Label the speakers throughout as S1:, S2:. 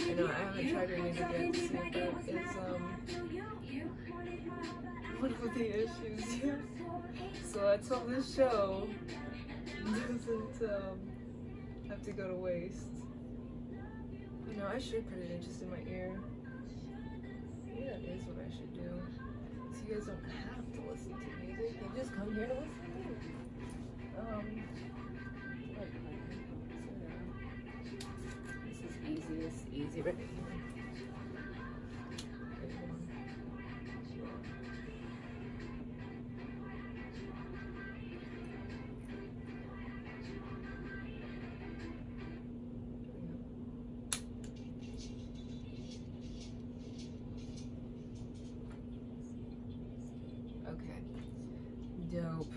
S1: I know I haven't tried reading it yet to see if that is one of the issues here. So let's hope this show doesn't have to go to waste. You know, I should put it in just in my ear. Maybe that is what I should do. So you guys don't have to listen to music. You just come here to listen to music. This is easy right here. Okay, dope.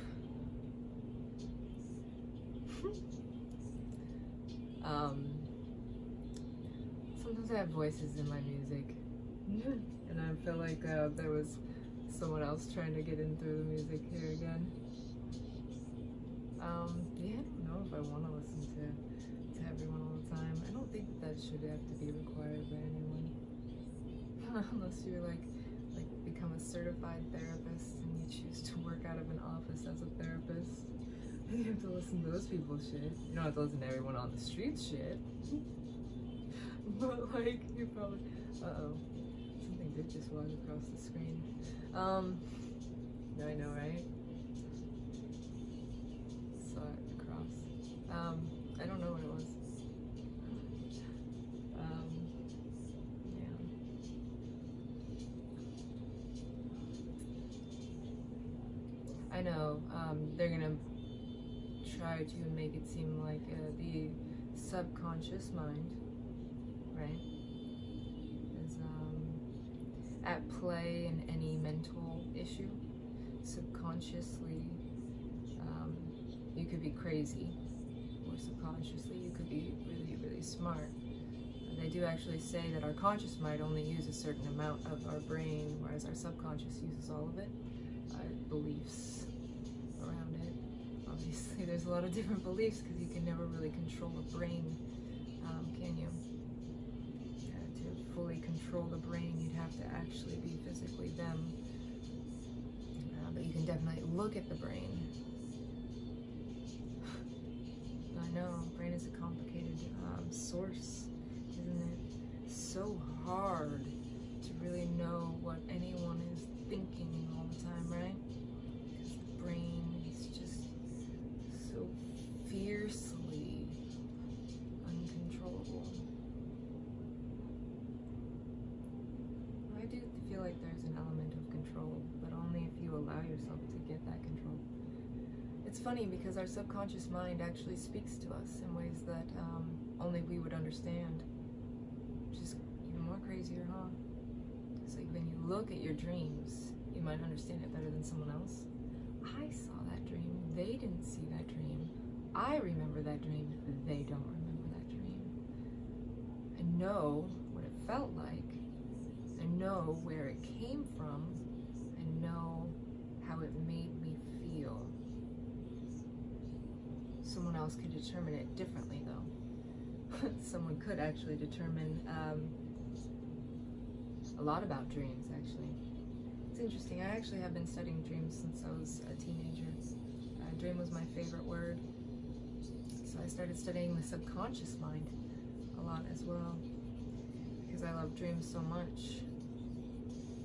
S1: Sometimes I have voices in my music, and I feel like there was someone else trying to get in through the music here again. Yeah, I don't know if I want to listen to everyone all the time. I don't think that should have to be required by anyone, unless you're like become a certified therapist and you choose to work out of an office as a therapist. You have to listen to those people's shit. You don't have to listen to everyone on the street shit. But like, you probably, something did just walk across the screen. I know, right? Saw it across. I don't know what it was. Yeah. I know, they're gonna try to make it seem like the subconscious mind, right, is at play in any mental issue. Subconsciously, you could be crazy, or subconsciously you could be really, really smart. They do actually say that our conscious mind only uses a certain amount of our brain, whereas our subconscious uses all of it. Beliefs around it. Obviously, there's a lot of different beliefs because you can never really control a brain, can you? To fully control the brain, you'd have to actually be physically them. But you can definitely look at the brain. I know, brain is a complicated source, isn't it? So hard to really know what anyone is thinking all the time, right? Because the brain is just so fiercely uncontrollable. I do feel like there's an element of control, but only if you allow yourself to get that control. It's funny because our subconscious mind actually speaks to us in ways that only we would understand. Which is even more crazier, huh? It's like when you look at your dreams, you might understand it better than someone else. I saw that dream. They didn't see that dream. I remember that dream. They don't remember that dream. I know what it felt like. I know where it came from. I know how it made me feel. Someone else could determine it differently, though. Someone could actually determine a lot about dreams, actually. It's interesting. I actually have been studying dreams since I was a teenager. Dream was my favorite word. So I started studying the subconscious mind a lot as well, because I love dreams so much.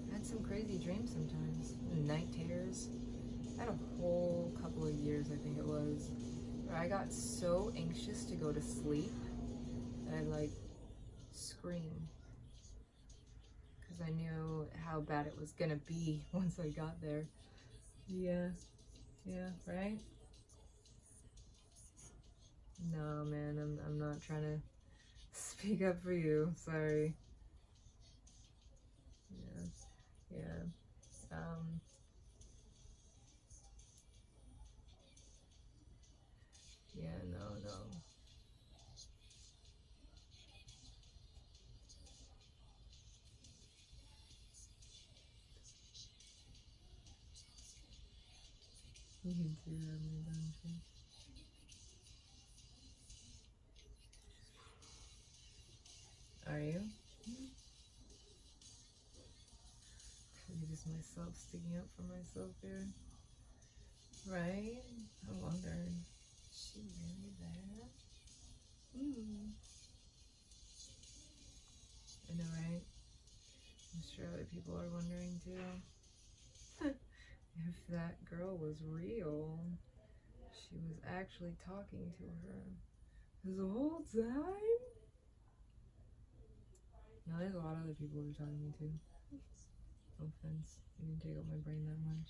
S1: I had some crazy dreams sometimes. Night terrors. I had a whole couple of years, I think it was, where I got so anxious to go to sleep that I'd like scream. Because I knew how bad it was gonna be once I got there. Yeah, right? No, man, I'm not trying to speak up for you, sorry. Yeah. Yeah, no. You can see that me, don't you? Are you? Maybe just myself sticking up for myself here. Right? I wondered. Is she really there? I know, right? I'm sure other people are wondering too. If that girl was real, she was actually talking to her the whole time? No, there's a lot of other people who are talking to me too. No offense, you didn't take up my brain that much.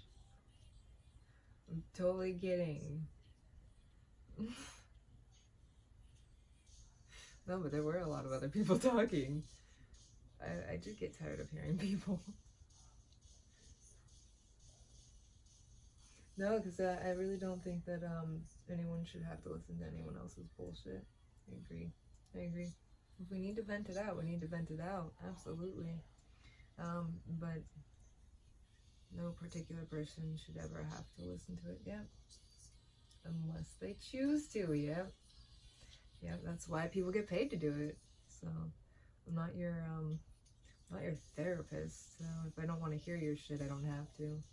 S1: I'm totally kidding. No, but there were a lot of other people talking. I do get tired of hearing people. No, because I really don't think that anyone should have to listen to anyone else's bullshit. I agree. If we need to vent it out, we need to vent it out. Absolutely. But no particular person should ever have to listen to it. Yep. Unless they choose to. Yep. Yep. That's why people get paid to do it. So I'm not your therapist. So if I don't want to hear your shit, I don't have to.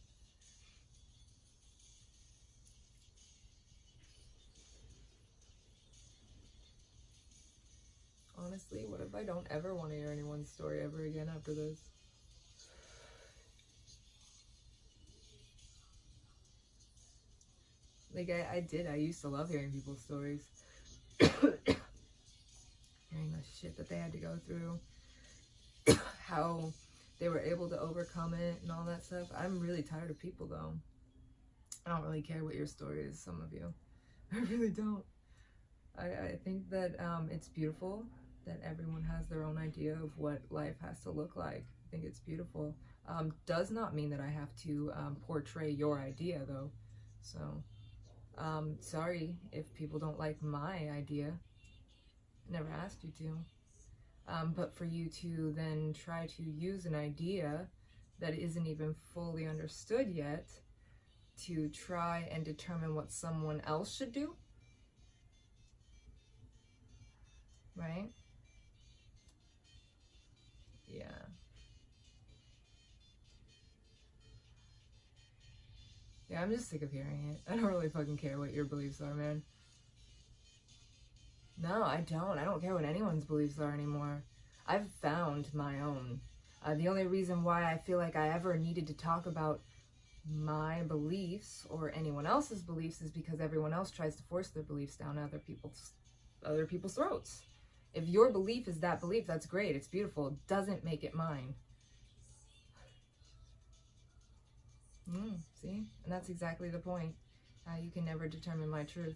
S1: Honestly, what if I don't ever want to hear anyone's story ever again after this? Like, I used to love hearing people's stories. Hearing the shit that they had to go through. How they were able to overcome it and all that stuff. I'm really tired of people, though. I don't really care what your story is, some of you. I really don't. I think that it's beautiful that everyone has their own idea of what life has to look like. I think it's beautiful. Does not mean that I have to portray your idea, though. So, sorry if people don't like my idea. I never asked you to. But for you to then try to use an idea that isn't even fully understood yet to try and determine what someone else should do, right? Yeah. Yeah, I'm just sick of hearing it. I don't really fucking care what your beliefs are, man. No, I don't. I don't care what anyone's beliefs are anymore. I've found my own. The only reason why I feel like I ever needed to talk about my beliefs or anyone else's beliefs is because everyone else tries to force their beliefs down other people's throats. If your belief is that belief, that's great. It's beautiful. It doesn't make it mine. See? And that's exactly the point. You can never determine my truth.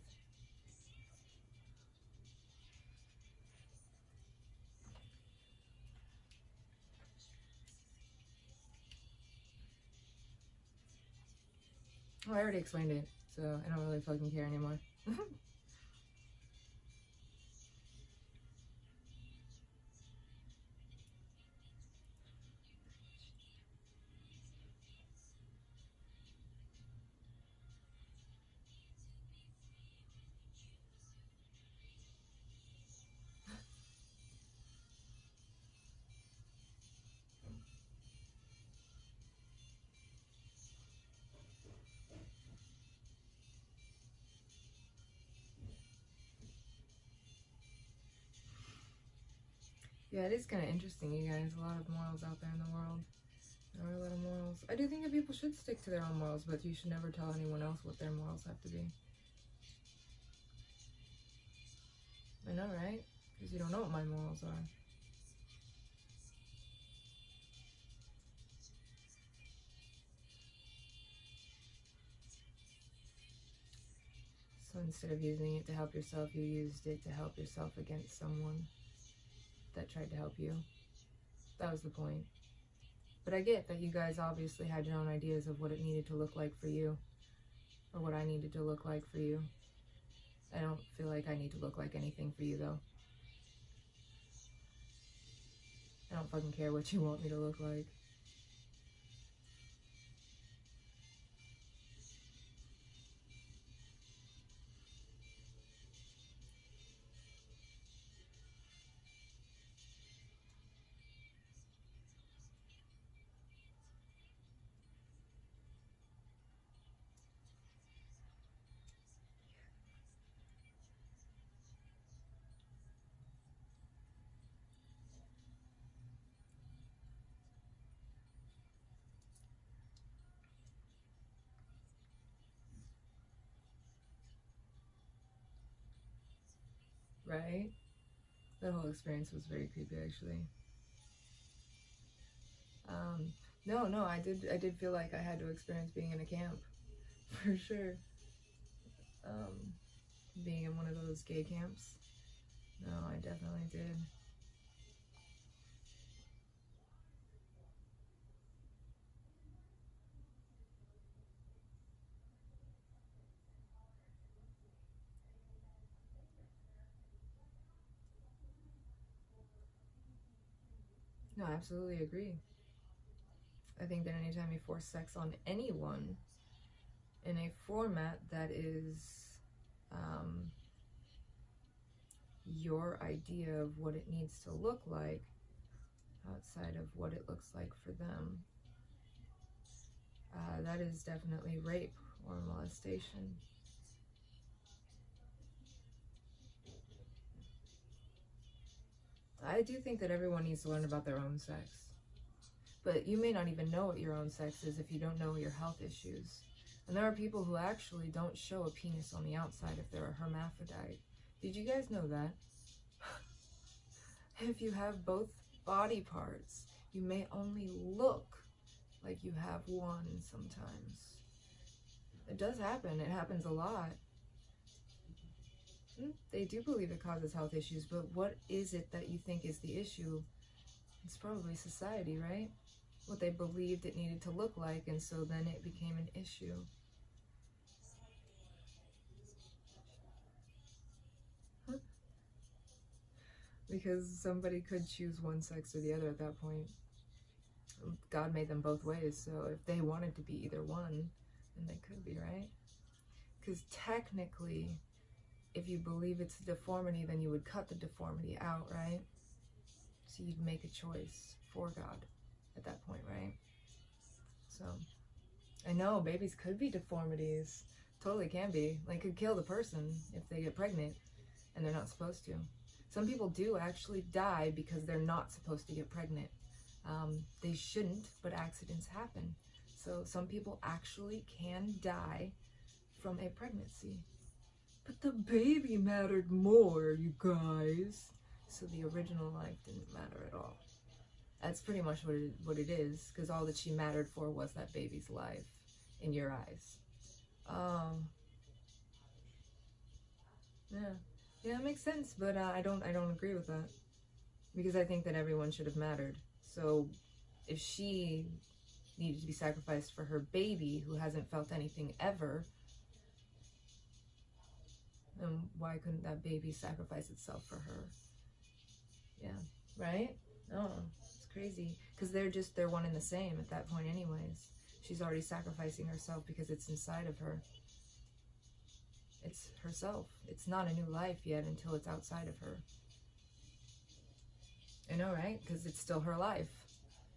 S1: Oh, I already explained it, so I don't really fucking care anymore. Yeah, it is kind of interesting, you guys. A lot of morals out there in the world. There are a lot of morals. I do think that people should stick to their own morals, but you should never tell anyone else what their morals have to be. I know, right? Because you don't know what my morals are. So instead of using it to help yourself, you used it to help yourself against someone that tried to help you. That was the point. But I get that you guys obviously had your own ideas of what it needed to look like for you, or what I needed to look like for you. I don't feel like I need to look like anything for you, though. I don't fucking care what you want me to look like. right? That whole experience was very creepy, actually. No, I did feel like I had to experience being in a camp, for sure. Being in one of those gay camps. No, I definitely did. No, I absolutely agree. I think that anytime you force sex on anyone in a format that is your idea of what it needs to look like outside of what it looks like for them, that is definitely rape or molestation. I do think that everyone needs to learn about their own sex. But you may not even know what your own sex is if you don't know your health issues. And there are people who actually don't show a penis on the outside if they're a hermaphrodite. Did you guys know that? If you have both body parts, you may only look like you have one sometimes. It does happen. It happens a lot. They do believe it causes health issues, but what is it that you think is the issue? It's probably society, right? What they believed it needed to look like, and so then it became an issue. Because somebody could choose one sex or the other at that point. God made them both ways, so if they wanted to be either one, then they could be, right? Because technically, if you believe it's a deformity, then you would cut the deformity out, right? So you'd make a choice for God at that point, right? So, I know babies could be deformities. Totally can be. Like, could kill the person if they get pregnant and they're not supposed to. Some people do actually die because they're not supposed to get pregnant. They shouldn't, but accidents happen. So some people actually can die from a pregnancy. But the baby mattered more, you guys. So the original life didn't matter at all. That's pretty much what it is, because all that she mattered for was that baby's life in your eyes. Yeah, it makes sense, but I don't agree with that, because I think that everyone should have mattered. So if she needed to be sacrificed for her baby who hasn't felt anything ever, then why couldn't that baby sacrifice itself for her? Yeah, right? Oh, it's crazy. Because they're one and the same at that point anyways. She's already sacrificing herself because it's inside of her. It's herself. It's not a new life yet until it's outside of her. I know, right? Because it's still her life.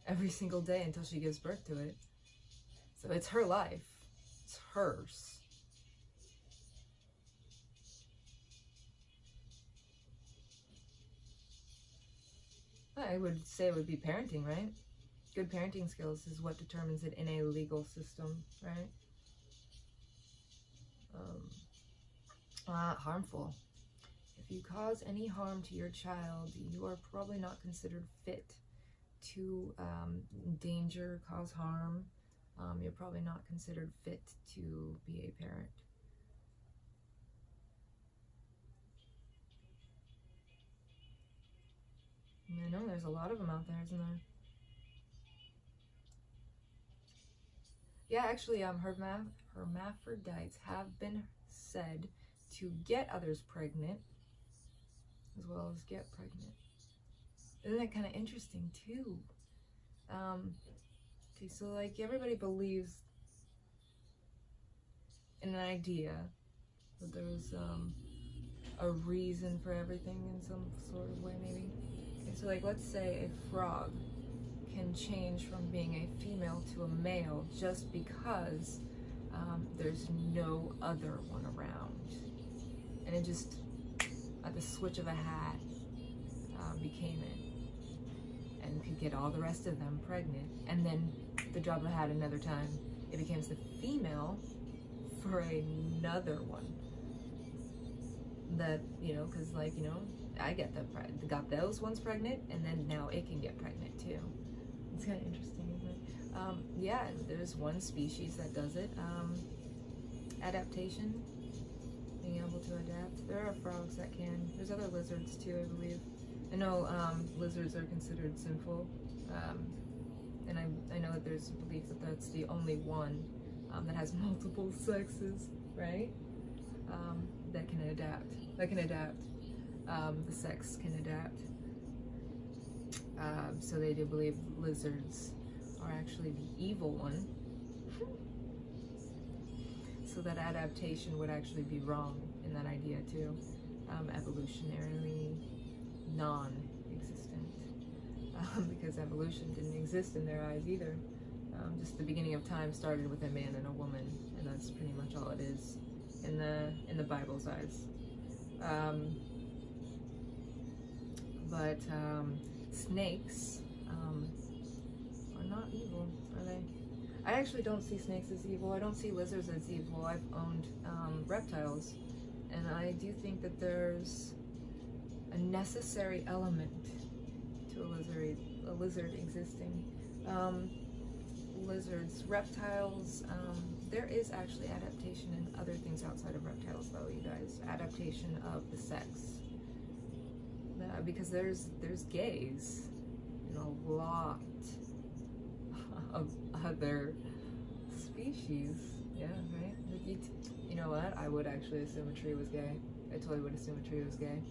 S1: Every single day until she gives birth to it. So it's her life. It's hers. I would say it would be parenting, right? Good parenting skills is what determines it in a legal system, right? Harmful. If you cause any harm to your child, you are probably not considered fit to endanger, cause harm. You're probably not considered fit to be a parent. I know there's a lot of them out there, isn't there? Yeah, actually, hermaphrodites have been said to get others pregnant, as well as get pregnant. Isn't that kind of interesting, too? Okay, so, like, everybody believes in an idea that there's a reason for everything in some sort of way, maybe. Okay, so, like, let's say a frog can change from being a female to a male just because there's no other one around. And it just, at the switch of a hat, became it. And could get all the rest of them pregnant. And then the drop of a hat another time, it becomes the female for another one. that, you know, because like, you know, I got those ones pregnant, and then now it can get pregnant too. It's kind of interesting, isn't it? Yeah, there's one species that does it. Adaptation, being able to adapt. There are frogs that can. There's other lizards too, I believe. I know lizards are considered sinful, and I know that there's a belief that that's the only one that has multiple sexes, right? That can adapt. The sex can adapt. So they do believe lizards are actually the evil one. So that adaptation would actually be wrong in that idea too. Evolutionarily non-existent. Because evolution didn't exist in their eyes either. Just the beginning of time started with a man and a woman, and that's pretty much all it is in the Bible's eyes. But snakes are not evil, are they? I actually don't see snakes as evil. I don't see lizards as evil. I've owned reptiles, and I do think that there's a necessary element to a lizard existing. Lizards, reptiles, there is actually adaptation in other things outside of reptiles though, you guys. Adaptation of the sex. Because there's gays in a lot of other species. Yeah, right? You know what? I would actually assume a tree was gay. I totally would assume a tree was gay.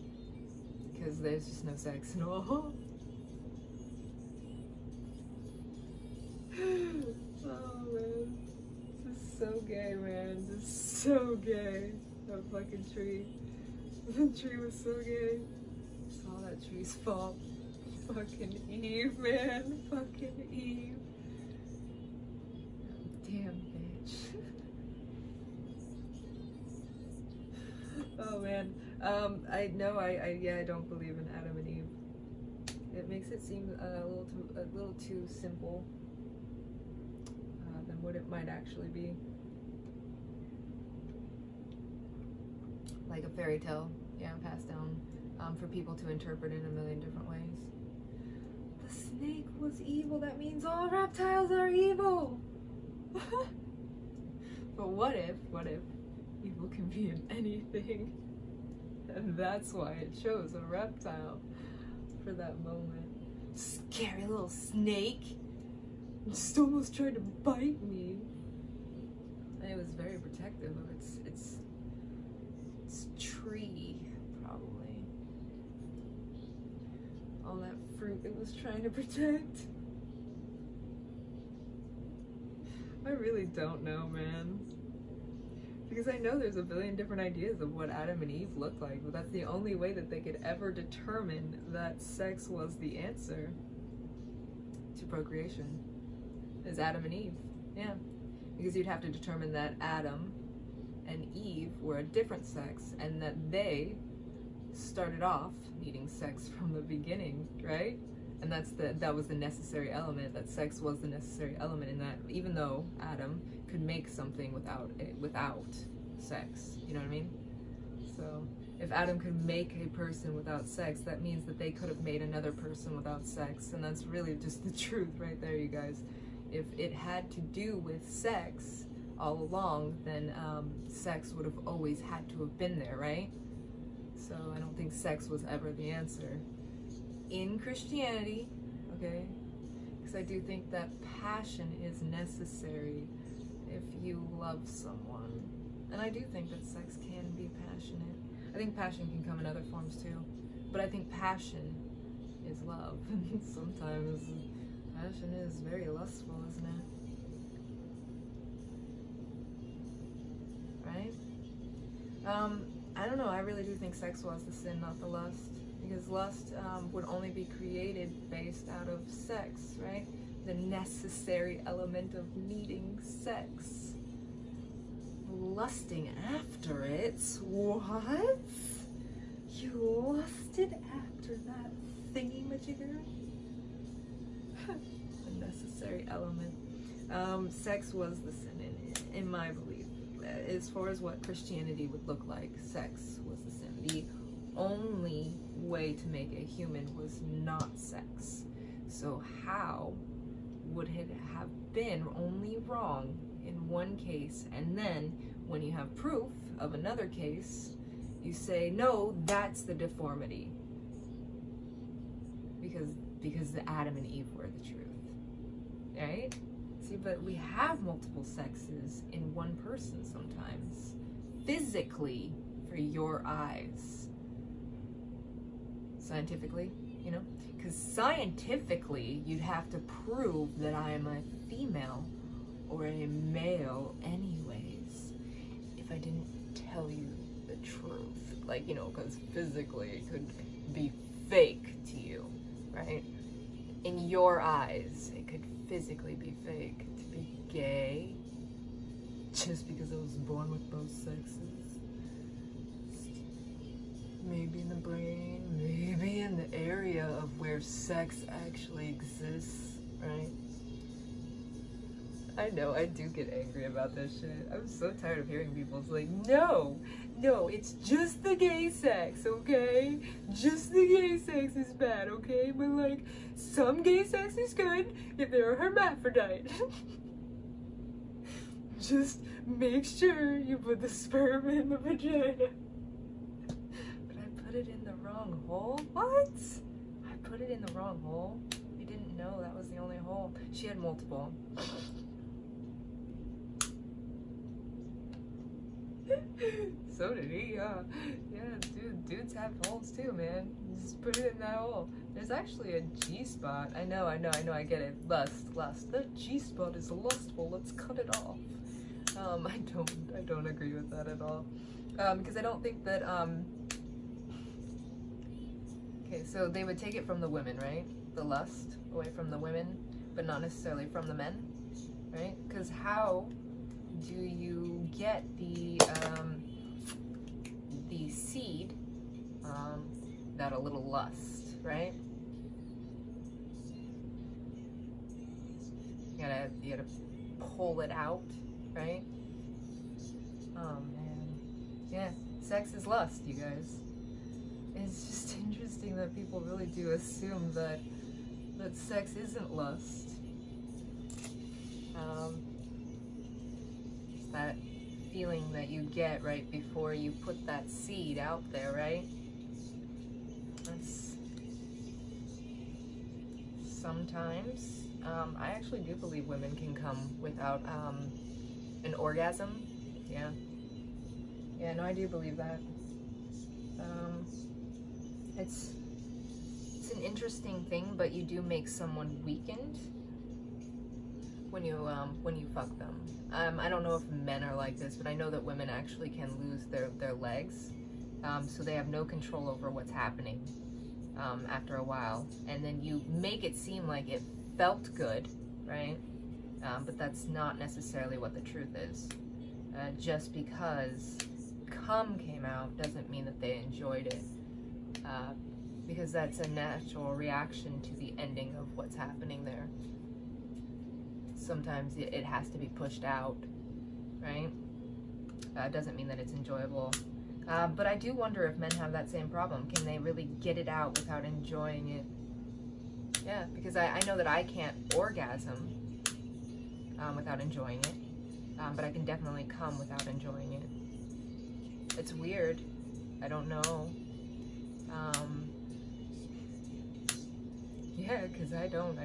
S1: Because there's just no sex at all. Oh man, this is so gay, man. This is so gay. That fucking tree. The tree was so gay. It's all that tree's fault. Fucking Eve, man. Fucking Eve. Damn bitch. Oh man. I don't believe in Adam and Eve. It makes it seem a little too simple. Than what it might actually be. Like a fairy tale, yeah, passed down for people to interpret in a million different ways. The snake was evil, that means all reptiles are evil! But what if evil can be in anything? And that's why it chose a reptile for that moment. Scary little snake! It just almost tried to bite me. And it was very protective of its tree, probably. All that fruit it was trying to protect. I really don't know, man. Because I know there's a billion different ideas of what Adam and Eve looked like, but that's the only way that they could ever determine that sex was the answer to procreation. Is Adam and Eve. Yeah. Because you'd have to determine that Adam and Eve were a different sex and that they started off needing sex from the beginning, right? And that was the necessary element, that sex was the necessary element in that, even though Adam could make something without sex, you know what I mean? So if Adam could make a person without sex, that means that they could have made another person without sex, and that's really just the truth right there, you guys. If it had to do with sex all along, then sex would have always had to have been there, right? So I don't think sex was ever the answer in Christianity, okay? Because I do think that passion is necessary if you love someone. And I do think that sex can be passionate. I think passion can come in other forms too. But I think passion is love. And sometimes passion is very lustful, isn't it? Right? I don't know, I really do think sex was the sin, not the lust. Because lust would only be created based out of sex, right? The necessary element of needing sex. Lusting after it? What? You lusted after that thingy-majigger? The necessary element. Sex was the sin in my belief. as far as what Christianity would look like, sex was the sin. The only way to make a human was not sex. So how would it have been only wrong in one case, and then when you have proof of another case, you say, no, that's the deformity? Because the Adam and Eve were the truth, right? See, but we have multiple sexes in one person sometimes, physically, for your eyes. Scientifically, you know? Because scientifically, you'd have to prove that I am a female or a male anyways, if I didn't tell you the truth. Like, you know, because physically it could be fake to you, right? In your eyes, it could physically be fake to be gay, just because I was born with both sexes. Maybe in the brain, maybe in the area of where sex actually exists, right? I know, I do get angry about this shit. I'm so tired of hearing people's like, no, it's just the gay sex, okay? Just the gay sex is bad, okay? But like, some gay sex is good if they're a hermaphrodite. Just make sure you put the sperm in the vagina. But I put it in the wrong hole? What? I put it in the wrong hole? You didn't know that was the only hole. She had multiple. So did he, yeah, dudes have holes too, man. Just put it in that hole. There's actually a G-spot. I know, I get it. Lust. The G-spot is lustful. Let's cut it off. I don't agree with that at all. Because I don't think that, okay, so they would take it from the women, right? The lust away from the women, but not necessarily from the men, right? Because how do you get the seed without a little lust, right? You gotta pull it out, right? Oh man, yeah, sex is lust, you guys. It's just interesting that people really do assume that sex isn't lust. That feeling that you get right before you put that seed out there, right? That's sometimes, I actually do believe women can come without an orgasm. Yeah, no, I do believe that. It's an interesting thing, but you do make someone weakened when you fuck them. I don't know if men are like this, but I know that women actually can lose their legs, so they have no control over what's happening after a while, and then you make it seem like it felt good, right? But that's not necessarily what the truth is. Just because cum came out doesn't mean that they enjoyed it, because that's a natural reaction to the ending of what's happening there. Sometimes it has to be pushed out, right? It doesn't mean that it's enjoyable. But I do wonder if men have that same problem. Can they really get it out without enjoying it? Yeah, because I know that I can't orgasm without enjoying it, but I can definitely come without enjoying it. It's weird. I don't know. Yeah, because I don't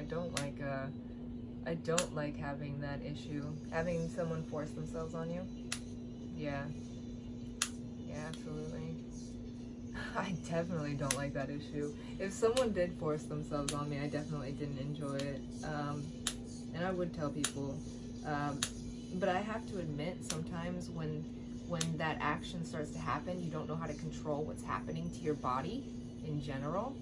S1: like having that issue. Having someone force themselves on you. Yeah, absolutely. I definitely don't like that issue. If someone did force themselves on me, I definitely didn't enjoy it. And I would tell people. But I have to admit, sometimes when that action starts to happen, you don't know how to control what's happening to your body in general.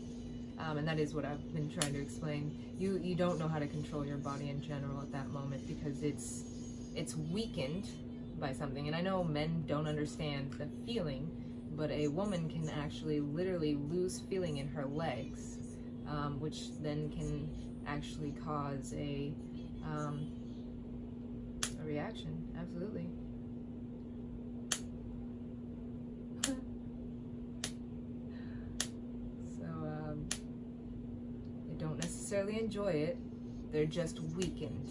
S1: And that is what I've been trying to explain. You don't know how to control your body in general at that moment, because it's weakened by something. And I know men don't understand the feeling, but a woman can actually literally lose feeling in her legs, which then can actually cause a reaction. Absolutely. necessarily enjoy it. They're just weakened.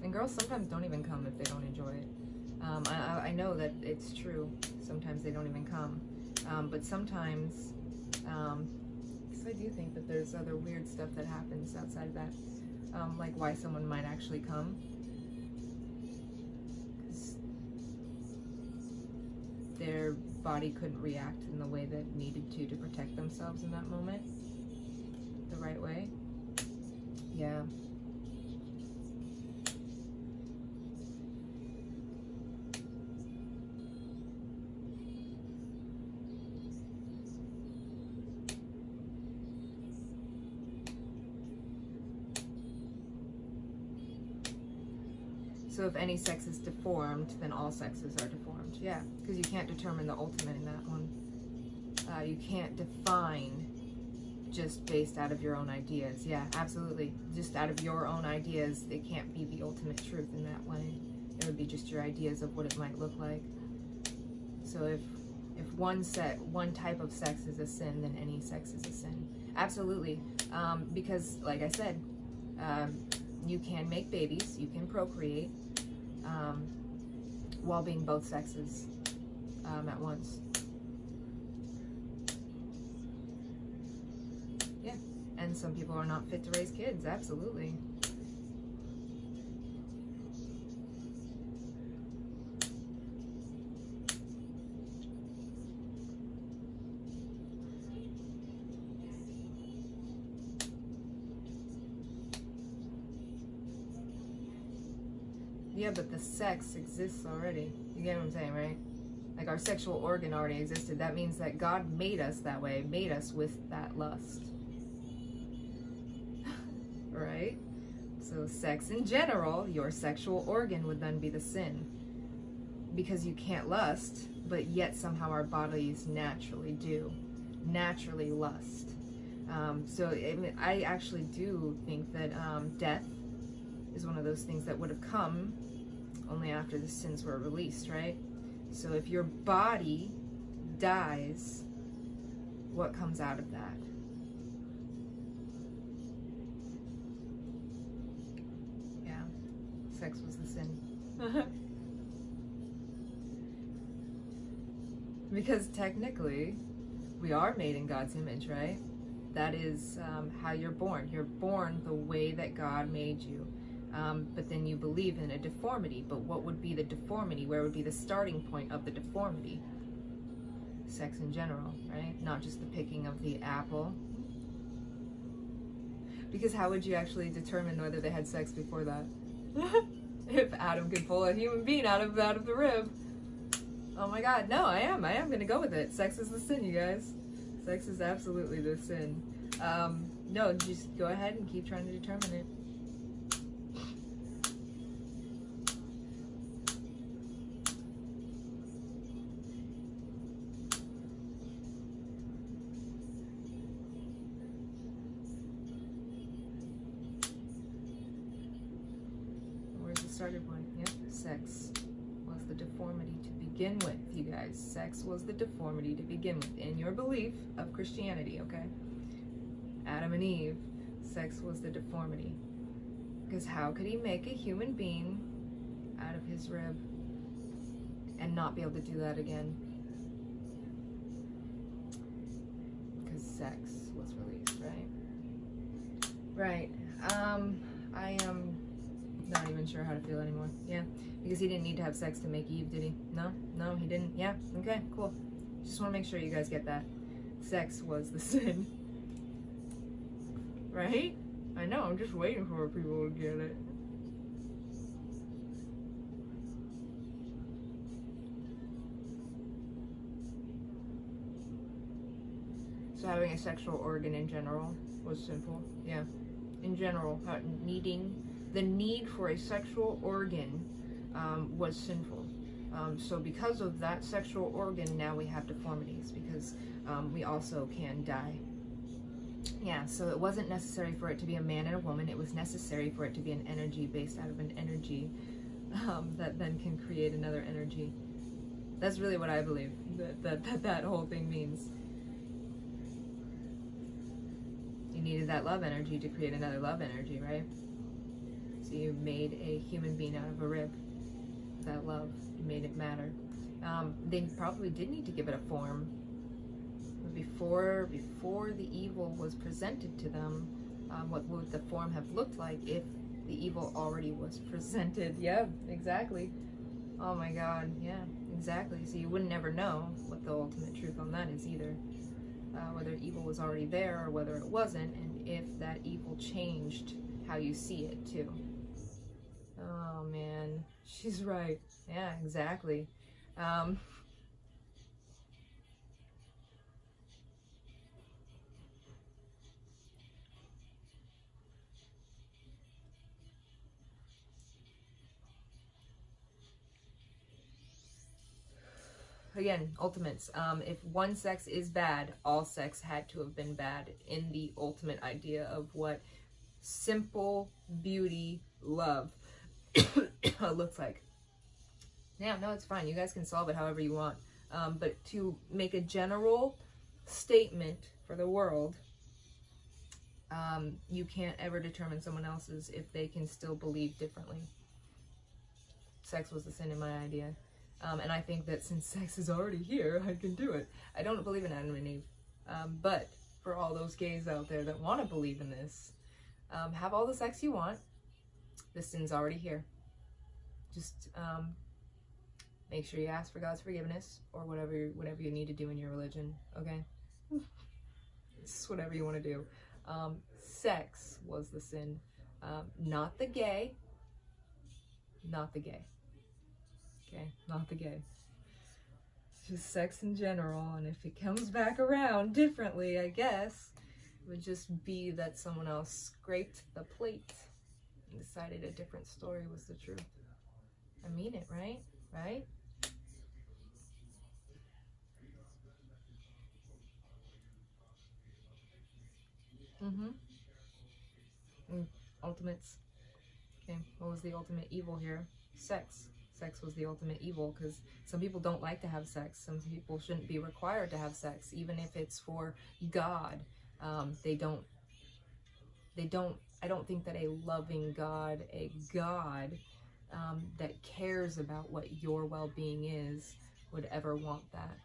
S1: And girls sometimes don't even come if they don't enjoy it. I know that it's true. Sometimes they don't even come. But sometimes, because I do think that there's other weird stuff that happens outside of that. Like why someone might actually come. Because their body couldn't react in the way that needed to protect themselves in that moment. The right way. Yeah. So if any sex is deformed, then all sexes are deformed. Yeah, because you can't determine the ultimate in that one. You can't define just based out of your own ideas. Yeah, absolutely. Just out of your own ideas, it can't be the ultimate truth in that way. It would be just your ideas of what it might look like. So if one type of sex is a sin, then any sex is a sin. Absolutely. Because, like I said, you can make babies, you can procreate, while being both sexes at once. Yeah, and some people are not fit to raise kids, absolutely. Yeah, but the sex exists already. You get what I'm saying, right? Like our sexual organ already existed. That means that God made us that way, made us with that lust. Right? So sex in general, your sexual organ would then be the sin. Because you can't lust, but yet somehow our bodies naturally do. Naturally lust. So I actually do think that death is one of those things that would have come only after the sins were released, right? So if your body dies, what comes out of that? Yeah, sex was the sin. Because technically, we are made in God's image, right? That is how you're born. You're born the way that God made you. But then you believe in a deformity. But what would be the deformity? Where would be the starting point of the deformity? Sex in general, right? Not just the picking of the apple. Because how would you actually determine whether they had sex before that? If Adam could pull a human being out of the rib. Oh my God, no, I am gonna go with it. Sex is the sin, you guys. Sex is absolutely the sin. No, just go ahead and keep trying to determine it. Starting point. Yep, sex was the deformity to begin with, you guys. Sex was the deformity to begin with in your belief of Christianity, okay? Adam and Eve, sex was the deformity. Because how could he make a human being out of his rib and not be able to do that again? Because sex was released, right? Right. I am not even sure how to feel anymore. Yeah, because he didn't need to have sex to make Eve, did he? No, he didn't. Yeah, okay, cool. Just want to make sure you guys get that. Sex was the sin. Right? I know, I'm just waiting for people to get it. So having a sexual organ in general was sinful. Yeah. In general, the need for a sexual organ was sinful. So because of that sexual organ, now we have deformities, because we also can die. Yeah, so it wasn't necessary for it to be a man and a woman. It was necessary for it to be an energy based out of an energy that then can create another energy. That's really what I believe that whole thing means. needed that love energy to create another love energy, right? So you made a human being out of a rib. That love, you made it matter. They probably did need to give it a form. Before the evil was presented to them, what would the form have looked like if the evil already was presented? Yeah, exactly. Oh my God, yeah, exactly. So you would never know what the ultimate truth on that is either. Whether evil was already there or whether it wasn't, and if that evil changed how you see it too. Oh man, she's right. Yeah, exactly. Again, ultimates. If one sex is bad, all sex had to have been bad in the ultimate idea of what simple beauty love looks like. Yeah, no, it's fine. You guys can solve it however you want. But to make a general statement for the world, you can't ever determine someone else's if they can still believe differently. Sex was the sin in my idea. And I think that since sex is already here, I can do it. I don't believe in Adam and Eve. But for all those gays out there that want to believe in this, have all the sex you want. The sin's already here. Just make sure you ask for God's forgiveness or whatever you need to do in your religion, okay? It's whatever you want to do. Sex was the sin, not the gay. Not the gay. Okay, not the gay. Just sex in general, and if it comes back around differently, I guess, it would just be that someone else scraped the plate and decided a different story was the truth. I mean it, right? Right? Ultimates. Okay, what was the ultimate evil here? Sex. Sex was the ultimate evil, because some people don't like to have sex. Some people shouldn't be required to have sex, even if it's for God. I don't think that a loving God, a God that cares about what your well-being is, would ever want that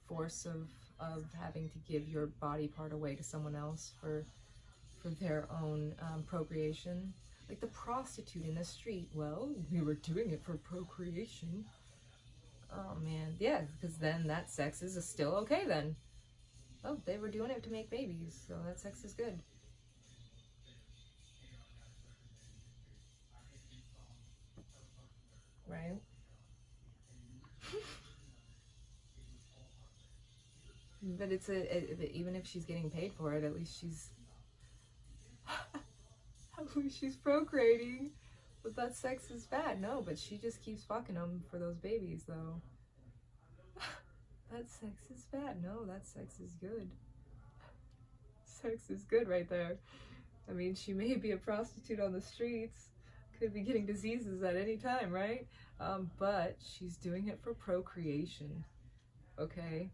S1: force of having to give your body part away to someone else for their own procreation. Like the prostitute in the street, well, we were doing it for procreation. Oh man, yeah, because then that sex is still okay then. Oh, they were doing it to make babies, so that sex is good. Right? But it's even if she's getting paid for it, at least she's procreating. But that sex is bad. No, but she just keeps fucking them for those babies, though. That sex is bad. No, that sex is good. Sex is good right there. I mean, she may be a prostitute on the streets, could be getting diseases at any time, right? But she's doing it for procreation. Okay?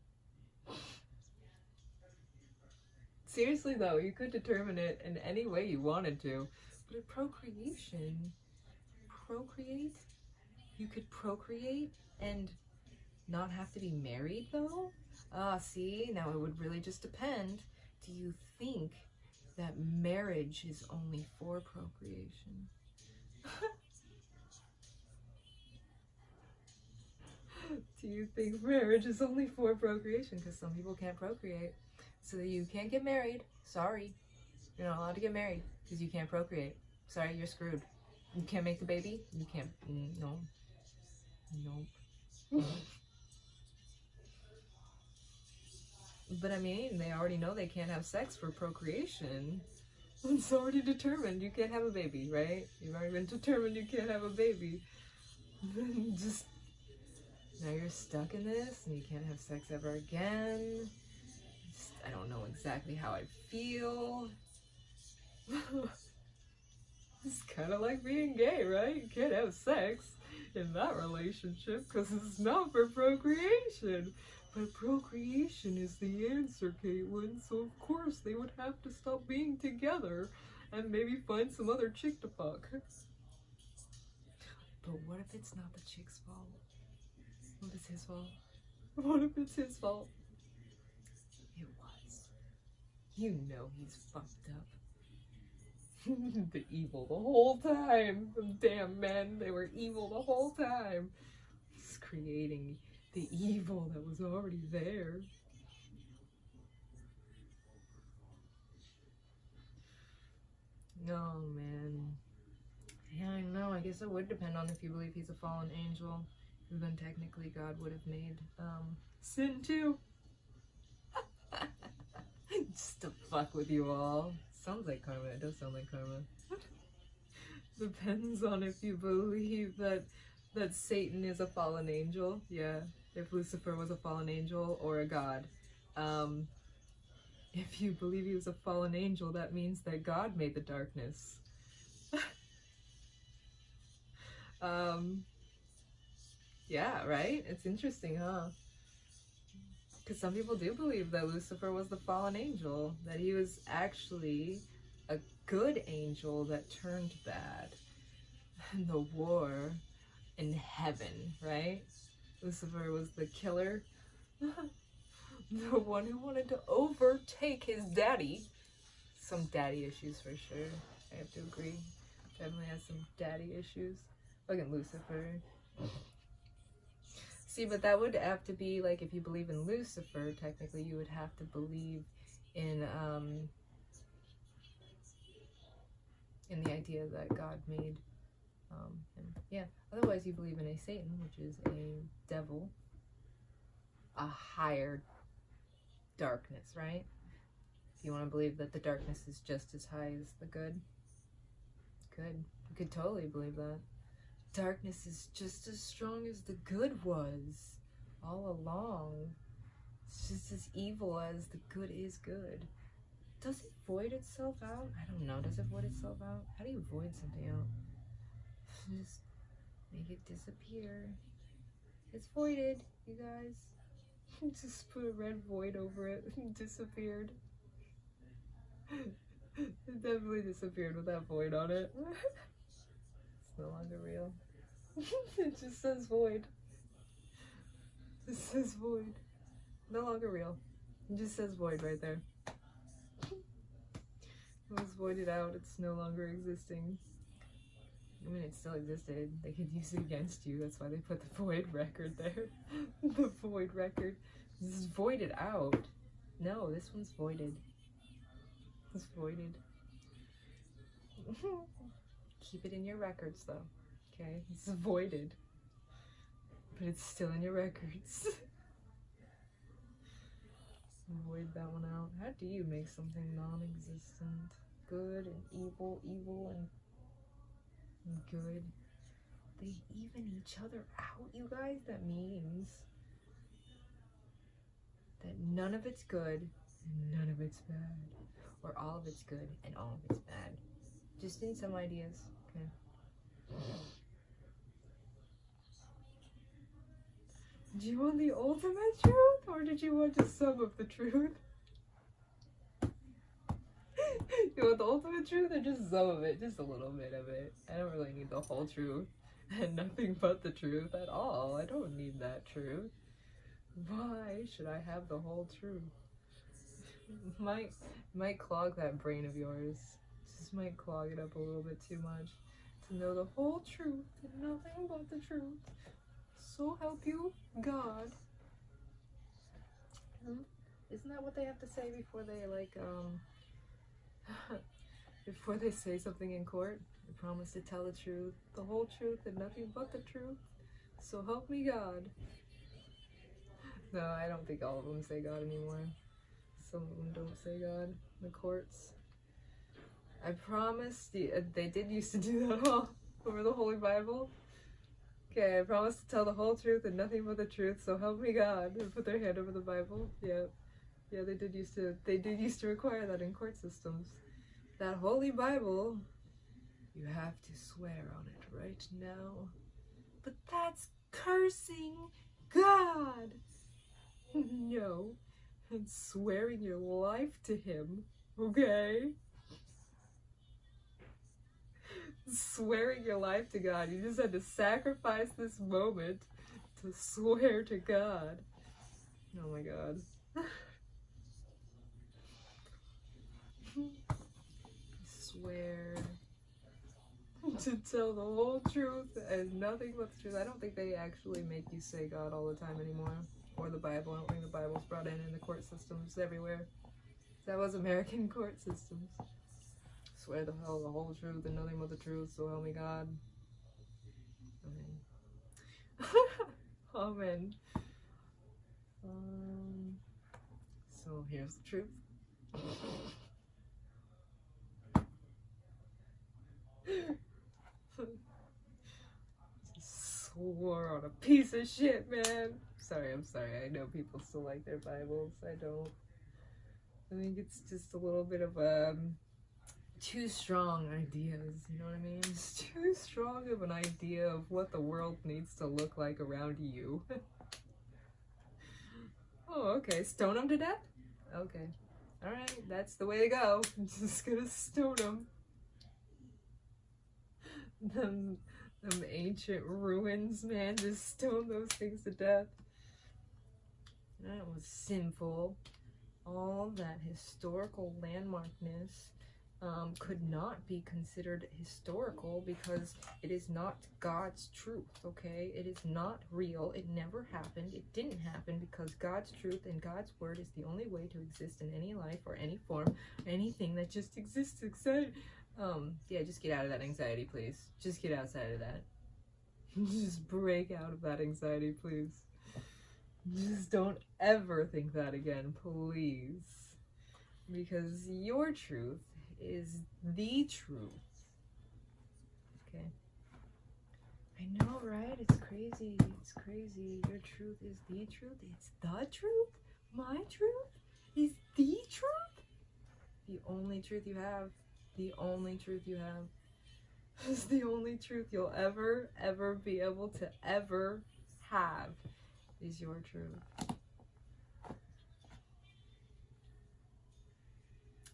S1: Seriously though, you could determine it in any way you wanted to. But procreate? You could procreate and not have to be married though? See, now it would really just depend. Do you think that marriage is only for procreation? Do you think marriage is only for procreation? Because some people can't procreate. So you can't get married. Sorry. You're not allowed to get married because you can't procreate. Sorry, you're screwed. You can't make the baby. You can't. No. Nope. But I mean, they already know they can't have sex for procreation. It's already determined you can't have a baby, right? You've already been determined you can't have a baby. Then just, now you're stuck in this and you can't have sex ever again. I don't know exactly how I feel. It's kind of like being gay, right? You can't have sex in that relationship because it's not for procreation. But procreation is the answer, Caitlin, so of course they would have to stop being together and maybe find some other chick to fuck. But what if it's not the chick's fault? What if it's his fault? What if it's his fault? It was. You know he's fucked up. The evil the whole time. Them damn men, they were evil the whole time. He's creating the evil that was already there. No, man. Yeah, I know. I guess it would depend on if you believe he's a fallen angel. Then technically God would have made sin too. Just to fuck with you all. Sounds like karma. It does sound like karma. Depends on if you believe that Satan is a fallen angel. Yeah, if Lucifer was a fallen angel or a god. If you believe he was a fallen angel, that means that God made the darkness. Yeah, right? It's interesting, huh? Because some people do believe that Lucifer was the fallen angel, that he was actually a good angel that turned bad. And the war in heaven, right? Lucifer was the killer. The one who wanted to overtake his daddy. Some daddy issues for sure. I have to agree. Definitely has some daddy issues. Fucking Lucifer. See, but that would have to be like, if you believe in Lucifer, technically you would have to believe in the idea that God made him. Yeah. Otherwise, you believe in a Satan, which is a devil, a higher darkness, right? If you want to believe that the darkness is just as high as the good, good. You could totally believe that. Darkness is just as strong as the good was all along. It's just as evil as the good is good. Does it void itself out? I don't know. Does it void itself out? How do you void something out? Just make it disappear. It's voided, you guys. Just put a red void over it and disappeared. It definitely disappeared with that void on it. It's no longer real. It just says void. It says void. No longer real. It just says void right there. It was voided out. It's no longer existing. I mean, it still existed. They could use it against you. That's why they put the void record there. The void record. This is voided out. No, this one's voided. It's voided. Keep it in your records, though. Okay? This is voided. But it's still in your records. Void that one out. How do you make something non-existent? Good and evil, evil and good. They even each other out, you guys? That means that none of it's good and none of it's bad. Or all of it's good and all of it's bad. Just in some ideas, okay? Do you want the ultimate truth, or did you want just some of the truth? You want the ultimate truth, or just some of it? Just a little bit of it. I don't really need the whole truth, and nothing but the truth at all. I don't need that truth. Why should I have the whole truth? Might clog that brain of yours. Just might clog it up a little bit too much. To know the whole truth and nothing but the truth. So help you, God. Isn't that what they have to say before they, like, before they say something in court? They promise to tell the truth, the whole truth, and nothing but the truth. So help me, God. No, I don't think all of them say God anymore. Some of them don't say God in the courts. I promise, they did used to do that all over the Holy Bible. Okay, I promise to tell the whole truth and nothing but the truth, so help me God. And put their hand over the Bible. Yeah. Yeah, they did used to require that in court systems. That Holy Bible, you have to swear on it right now. But that's cursing God. No. And swearing your life to him, okay? Swearing your life to God. You just had to sacrifice this moment to swear to God. Oh my God. Swear to tell the whole truth and nothing but the truth. I don't think they actually make you say God all the time anymore. Or the Bible. I don't think the Bible's brought in the court systems everywhere. That was American court systems. Swear the whole truth and nothing but the truth, so help me God. Amen. Amen. So here's the truth. Swore on a piece of shit, man. I'm sorry. I know people still like their Bibles. I don't. I think it's just a little bit of too strong ideas, you know what I mean? It's too strong of an idea of what the world needs to look like around you. Oh, okay. Stone them to death? Okay. Alright, that's the way to go. I'm just gonna stone them. Them ancient ruins, man. Just stone those things to death. That was sinful. All that historical landmarkness could not be considered historical because it is not God's truth, okay? It is not real. It never happened. It didn't happen because God's truth and God's word is the only way to exist in any life or any form, anything that just exists. Yeah, just get out of that anxiety, please. Just get outside of that. Just break out of that anxiety, please. Just don't ever think that again, please. Because your truth is the truth. Okay. I know, right? It's crazy. It's crazy. Your truth is the truth. It's the truth? My truth is the truth? The only truth you have. The only truth you have. Is the only truth you'll ever be able to ever have is your truth.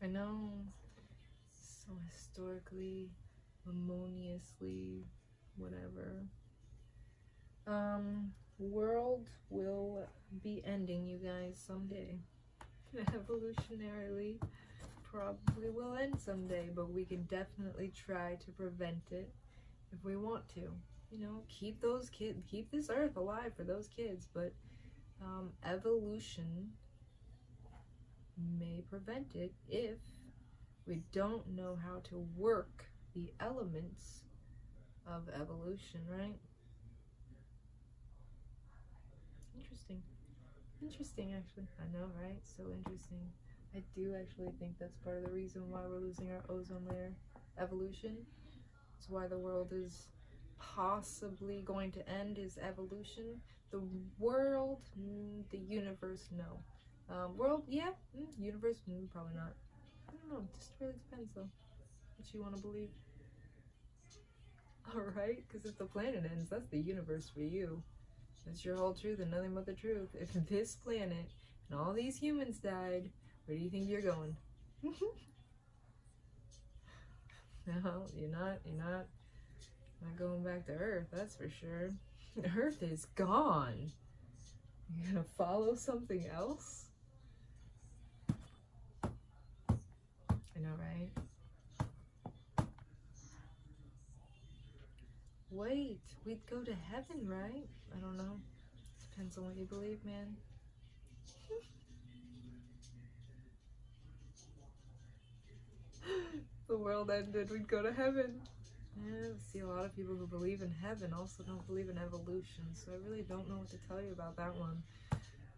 S1: I know, so historically, harmoniously, whatever. World will be ending, you guys, someday. Evolutionarily, probably will end someday, but we can definitely try to prevent it if we want to. You know, keep those kids, keep this earth alive for those kids, but evolution may prevent it if we don't know how to work the elements of evolution, right? Interesting actually. I know, right? So interesting. I do actually think that's part of the reason why we're losing our ozone layer. Evolution. It's why the world is possibly going to end, is evolution. The world, the universe, no. World, yeah. Universe, probably not. I don't know. It just really depends, though, what you want to believe. Alright? Because if the planet ends, that's the universe for you. That's your whole truth and nothing but the truth. If this planet and all these humans died, where do you think you're going? No, you're not going back to Earth, that's for sure. Earth is gone. You're gonna follow something else? I know, right? Wait, we'd go to heaven, right? I don't know. Depends on what you believe, man. The world ended, we'd go to heaven. Yeah, I see a lot of people who believe in heaven also don't believe in evolution, so I really don't know what to tell you about that one.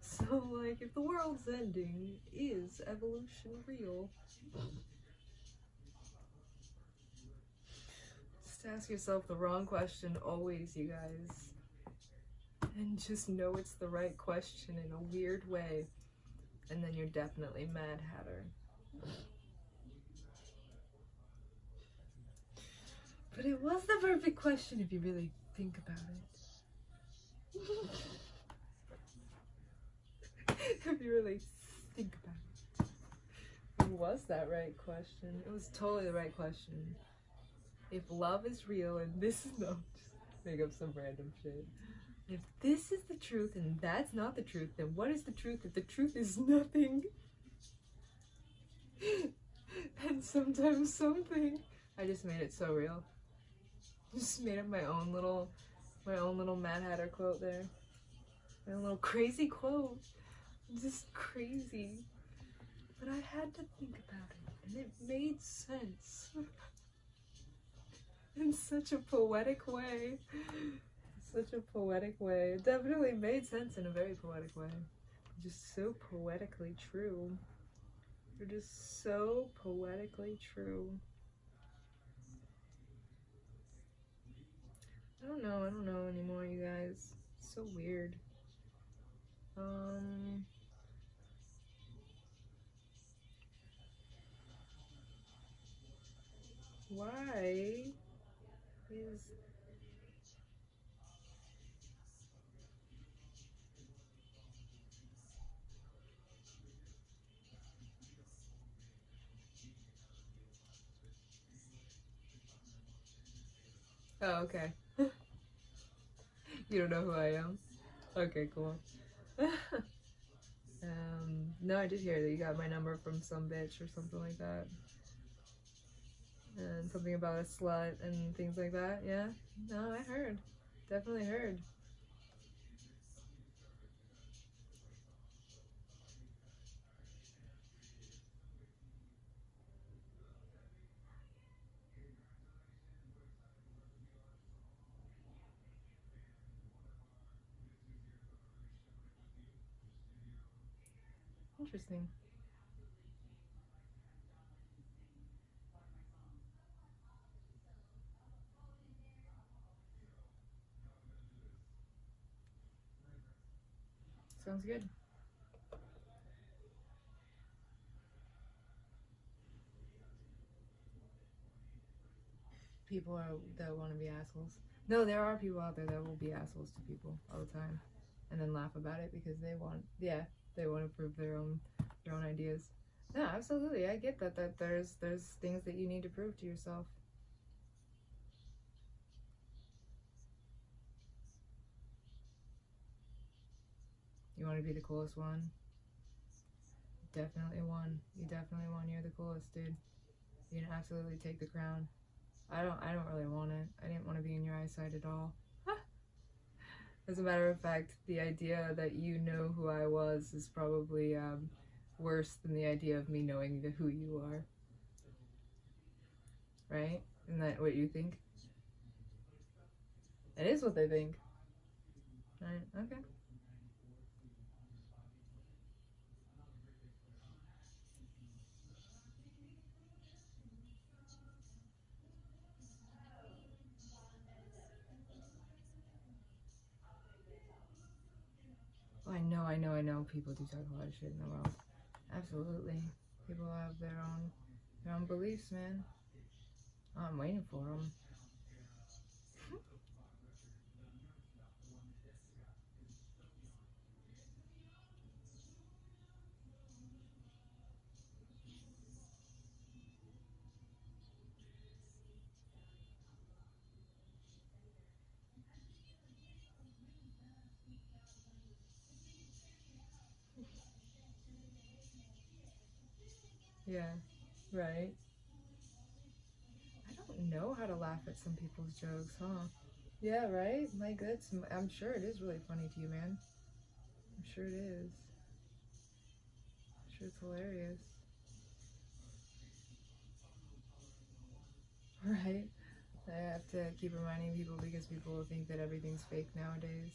S1: So, like, if the world's ending, is evolution real? Just ask yourself the wrong question always, you guys. And just know it's the right question in a weird way. And then you're definitely Mad Hatter. But it was the perfect question if you really think about it. If you really think about it. Was that right question? It was totally the right question. If love is real and this is not, just make up some random shit. If this is the truth and that's not the truth, then what is the truth if the truth is nothing? And sometimes something. I just made it so real. Just made up my own little Mad Hatter quote there. My own little crazy quote. Just crazy. But I had to think about it, and it made sense. In such a poetic way. Such a poetic way. It definitely made sense in a very poetic way. Just so poetically true. You're just so poetically true. I don't know anymore, you guys. It's so weird. Why is oh, okay. You don't know who I am? Okay, cool. No, I did hear that you got my number from some bitch or something like that. And something about a slut and things like that, yeah? No, I heard. Definitely heard. Interesting. Sounds good. People are that want to be assholes. No, there are people out there that will be assholes to people all the time, and then laugh about it because they want, they want to prove their own ideas. No, absolutely, I get that. That there's things that you need to prove to yourself. You want to be the coolest one. Definitely one. You definitely won. You're the coolest, dude. You can absolutely take the crown. I don't really want it. I didn't want to be in your eyesight at all. As a matter of fact, the idea that you know who I was is probably worse than the idea of me knowing who you are. Right? Isn't that what you think? It is what they think. Right? Okay. Well, I know. People do talk a lot of shit in the world. Absolutely. People have their own beliefs, man. I'm waiting for them. Yeah. Right. I don't know how to laugh at some people's jokes, huh? Yeah, right? Like, I'm sure it is really funny to you, man. I'm sure it is. I'm sure it's hilarious. Right? I have to keep reminding people because people think that everything's fake nowadays.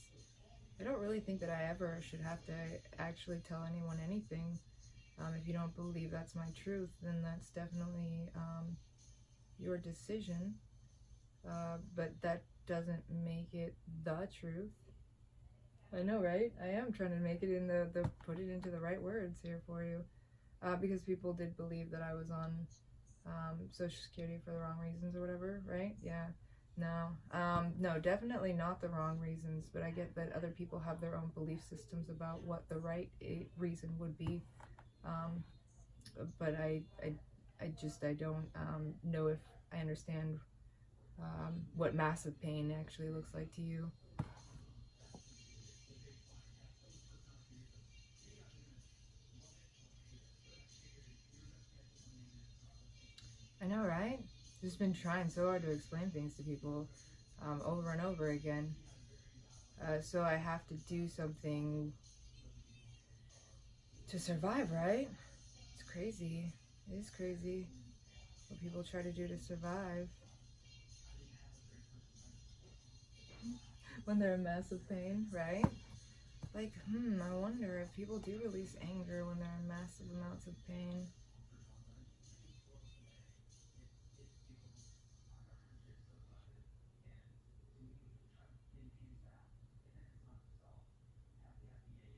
S1: I don't really think that I ever should have to actually tell anyone anything. If you don't believe that's my truth, then that's definitely your decision. But that doesn't make it the truth. I know, right? I am trying to make it in put it into the right words here for you. Because people did believe that I was on Social Security for the wrong reasons or whatever, right? Yeah. No, no, definitely not the wrong reasons, but I get that other people have their own belief systems about what the right reason would be. Um, but I don't know if I understand what massive pain actually looks like to you. I know, right? Just been trying so hard to explain things to people over and over again. So I have to do something to survive, right? It's crazy. It is crazy what people try to do to survive when they're in massive pain, right? Like, I wonder if people do release anger when they're in massive amounts of pain.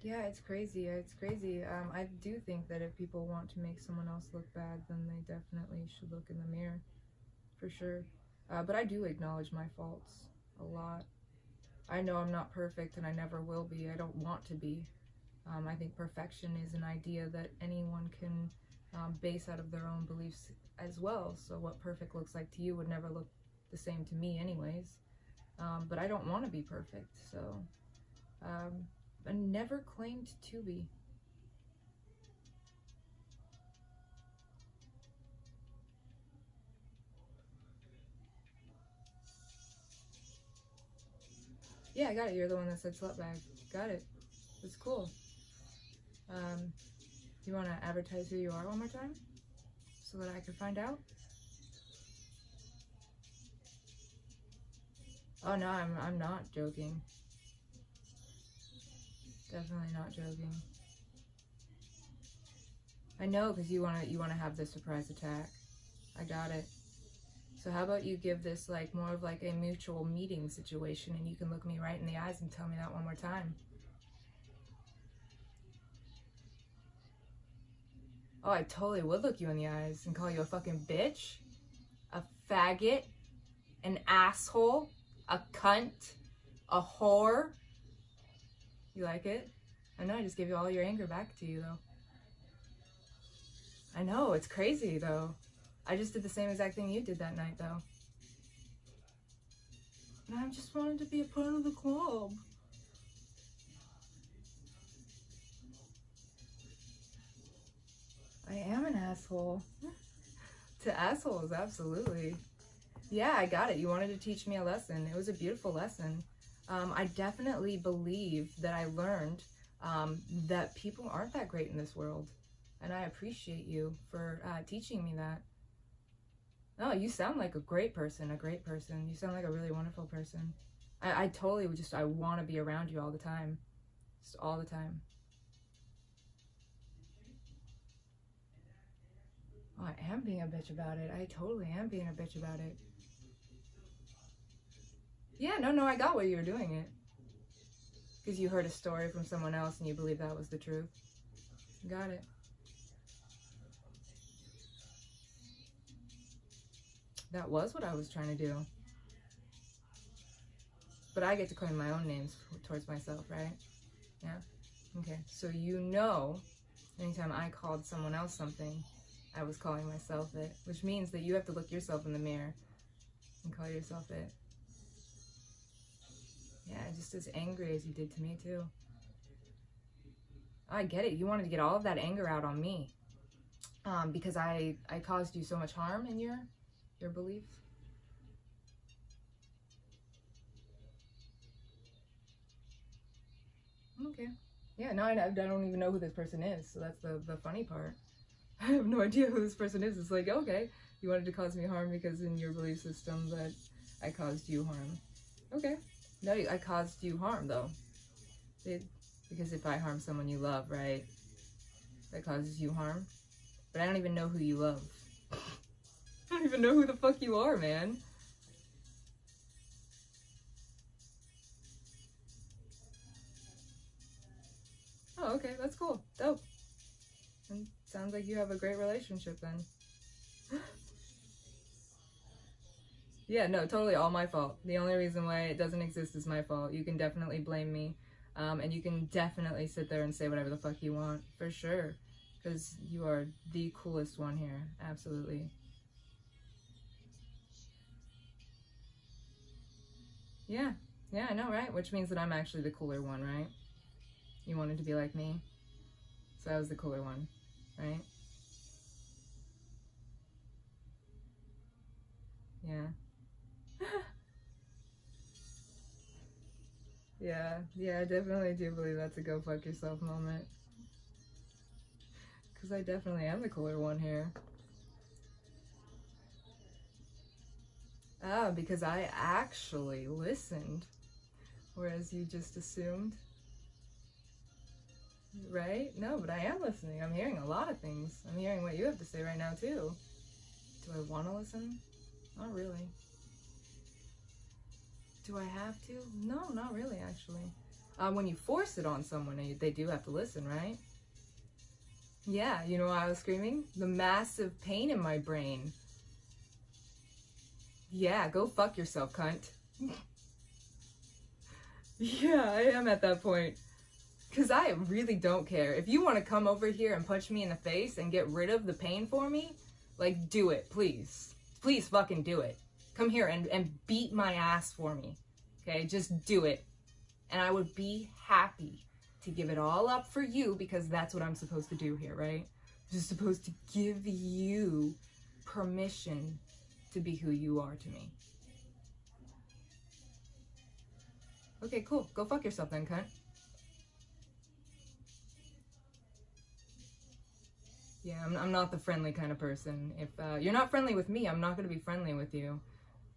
S1: Yeah, it's crazy. It's crazy. I do think that if people want to make someone else look bad, then they definitely should look in the mirror, for sure. But I do acknowledge my faults a lot. I know I'm not perfect and I never will be. I don't want to be. I think perfection is an idea that anyone can base out of their own beliefs as well. So what perfect looks like to you would never look the same to me anyways. But I don't want to be perfect, so I never claimed to be. Yeah, I got it. You're the one that said slut bag. Got it. That's cool. You want to advertise who you are one more time so that I can find out? Oh no, I'm not joking. Definitely not joking. I know, because you wanna have the surprise attack. I got it. So how about you give this like more of like a mutual meeting situation, and you can look me right in the eyes and tell me that one more time. Oh, I totally would look you in the eyes and call you a fucking bitch, a faggot, an asshole, a cunt, a whore. You like it? I know, I just gave you all your anger back to you though. I know, it's crazy though. I just did the same exact thing you did that night though. And I just wanted to be a part of the club. I am an asshole. To assholes, absolutely. Yeah, I got it. You wanted to teach me a lesson. It was a beautiful lesson. I definitely believe that I learned that people aren't that great in this world. And I appreciate you for teaching me that. Oh, you sound like a great person, You sound like a really wonderful person. I totally would I want to be around you all the time. Just all the time. Oh, I am being a bitch about it. I totally am being a bitch about it. Yeah, no, I got why you were doing it. Because you heard a story from someone else and you believe that was the truth. Got it. That was what I was trying to do. But I get to claim my own names towards myself, right? Yeah? Okay. So you know, anytime I called someone else something, I was calling myself it. Which means that you have to look yourself in the mirror and call yourself it. Yeah, just as angry as you did to me too. I get it. You wanted to get all of that anger out on me. Because I caused you so much harm in your beliefs. Okay. Yeah, no, I don't even know who this person is, so that's the funny part. I have no idea who this person is. It's like, okay, you wanted to cause me harm because in your belief system that I caused you harm. Okay. No, I caused you harm, though. Because if I harm someone you love, right, that causes you harm. But I don't even know who you love. I don't even know who the fuck you are, man. Oh, okay, that's cool. Dope. And sounds like you have a great relationship then. Yeah, no, totally all my fault. The only reason why it doesn't exist is my fault. You can definitely blame me. And you can definitely sit there and say whatever the fuck you want, for sure. Because you are the coolest one here. Absolutely. Yeah. Yeah, I know, right? Which means that I'm actually the cooler one, right? You wanted to be like me. So I was the cooler one, right? Yeah. Yeah, I definitely do believe that's a go fuck yourself moment. Because I definitely am the cooler one here. Ah, because I actually listened, whereas you just assumed. Right? No, but I am listening. I'm hearing a lot of things. I'm hearing what you have to say right now, too. Do I want to listen? Not really. Do I have to? No, not really, actually. When you force it on someone, they do have to listen, right? Yeah, you know why I was screaming? The massive pain in my brain. Yeah, go fuck yourself, cunt. Yeah, I am at that point. Because I really don't care. If you want to come over here and punch me in the face and get rid of the pain for me, like, do it, please. Please fucking do it. Come here and beat my ass for me. Okay, just do it. And I would be happy to give it all up for you because that's what I'm supposed to do here, right? I'm just supposed to give you permission to be who you are to me. Okay, cool. Go fuck yourself then, cunt. Yeah, I'm not the friendly kind of person. If you're not friendly with me, I'm not going to be friendly with you.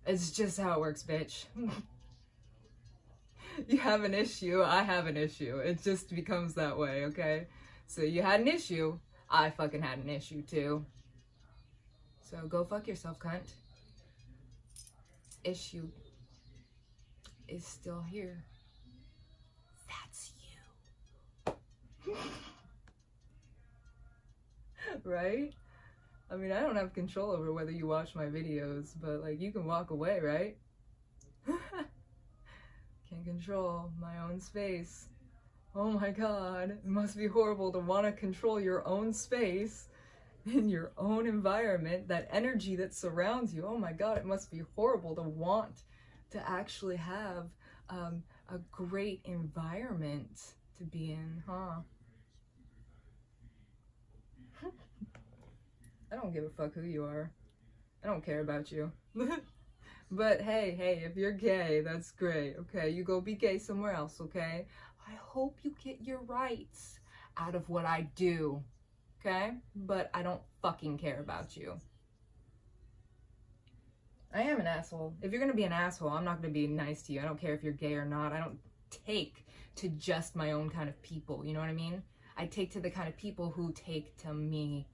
S1: It's just how it works, bitch. You have an issue, I have an issue. It just becomes that way, okay? So you had an issue, I fucking had an issue too. So go fuck yourself, cunt. Issue is still here. That's you. Right? I mean, I don't have control over whether you watch my videos, but like, you can walk away, right? Can't control my own space. Oh my god, it must be horrible to want to control your own space in your own environment, that energy that surrounds you. Oh my god, it must be horrible to want to actually have a great environment to be in, huh? I don't give a fuck who you are. I don't care about you. But hey, if you're gay, that's great, okay? You go be gay somewhere else, okay? I hope you get your rights out of what I do, okay? But I don't fucking care about you. I am an asshole. If you're gonna be an asshole, I'm not gonna be nice to you. I don't care if you're gay or not. I don't take to just my own kind of people, you know what I mean? I take to the kind of people who take to me.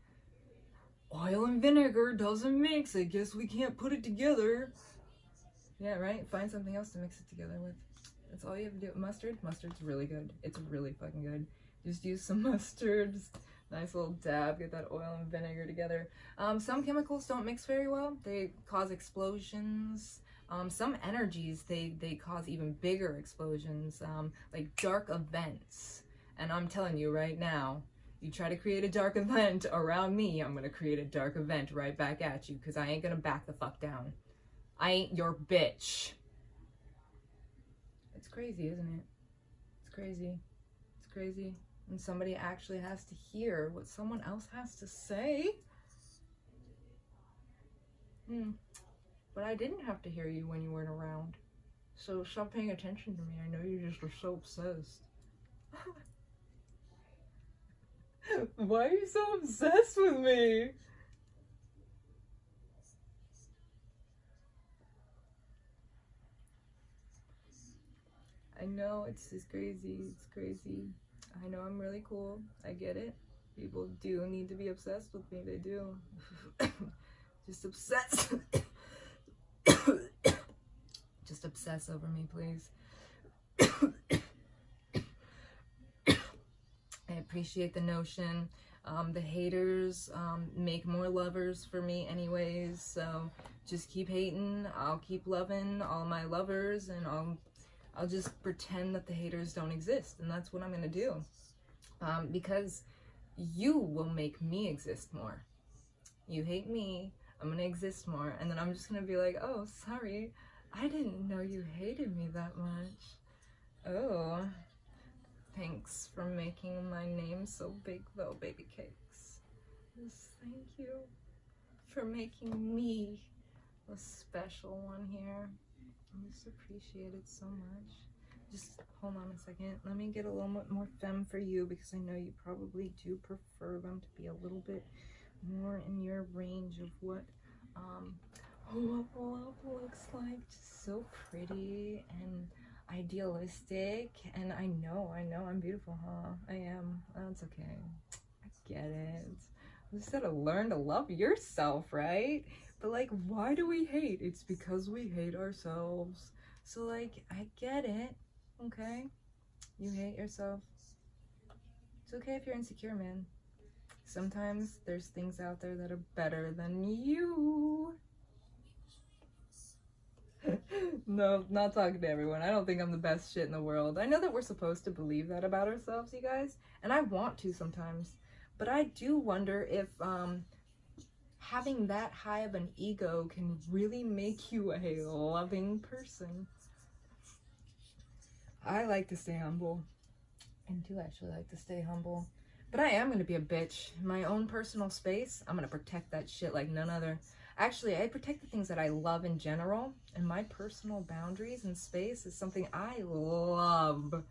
S1: Oil and vinegar doesn't mix. I guess we can't put it together. Yeah, right? Find something else to mix it together with. That's all you have to do. Mustard? Mustard's really good. It's really fucking good. Just use some mustard. Just nice little dab. Get that oil and vinegar together. Some chemicals don't mix very well. They cause explosions. Some energies, they cause even bigger explosions. Like dark events. And I'm telling you right now, you try to create a dark event around me, I'm gonna create a dark event right back at you, because I ain't gonna back the fuck down. I ain't your bitch. It's crazy, isn't it? It's crazy. It's crazy. And somebody actually has to hear what someone else has to say. But I didn't have to hear you when you weren't around. So stop paying attention to me. I know you just were so obsessed. Why are you so obsessed with me? I know, it's crazy. It's crazy. I know I'm really cool. I get it. People do need to be obsessed with me. They do. Just obsess. Just obsess over me, please. I appreciate the notion. The haters make more lovers for me anyways, so just keep hating. I'll keep loving all my lovers, and I'll just pretend that the haters don't exist, and that's what I'm gonna do. Because you will make me exist more. You hate me, I'm gonna exist more, and then I'm just gonna be like, oh, sorry, I didn't know you hated me that much. Oh, thanks for making my name so big though, baby cakes. Yes, thank you for making me a special one here. I just appreciate it so much. Just hold on a second. Let me get a little bit more femme for you, because I know you probably do prefer them to be a little bit more in your range of what love looks like. Just so pretty and idealistic. And I know I'm beautiful, huh? I am. That's okay. I get it. You just gotta learn to love yourself, right? But like, why do we hate? It's because we hate ourselves. So like, I get it. Okay? You hate yourself. It's okay if you're insecure, man. Sometimes there's things out there that are better than you. No, not talking to everyone. I don't think I'm the best shit in the world. I know that we're supposed to believe that about ourselves, you guys, and I want to sometimes. But I do wonder if having that high of an ego can really make you a loving person. I like to stay humble. I do actually like to stay humble. But I am going to be a bitch. In my own personal space, I'm going to protect that shit like none other. Actually, I protect the things that I love in general, and my personal boundaries and space is something I love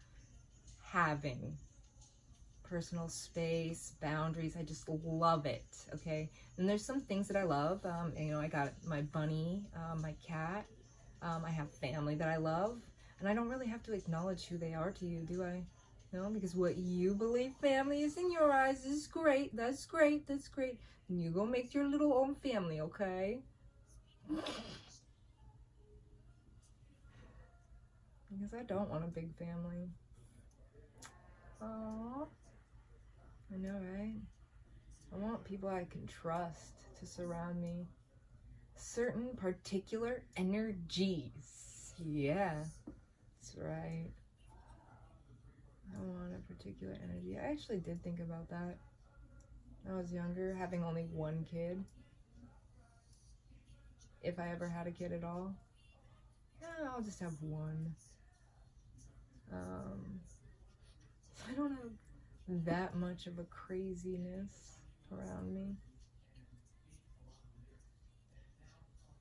S1: having. Personal space, boundaries, I just love it, okay? And there's some things that I love. You know, I got my bunny, my cat. I have family that I love, and I don't really have to acknowledge who they are to you, do I? No, because what you believe family is in your eyes is great. That's great. That's great. And you go make your little own family, okay? Because I don't want a big family. Aww. I know, right? I want people I can trust to surround me. Certain particular energies. Yeah, that's right. I want a particular energy. I actually did think about that when I was younger, having only one kid. If I ever had a kid at all. Yeah, I'll just have one. So I don't have that much of a craziness around me.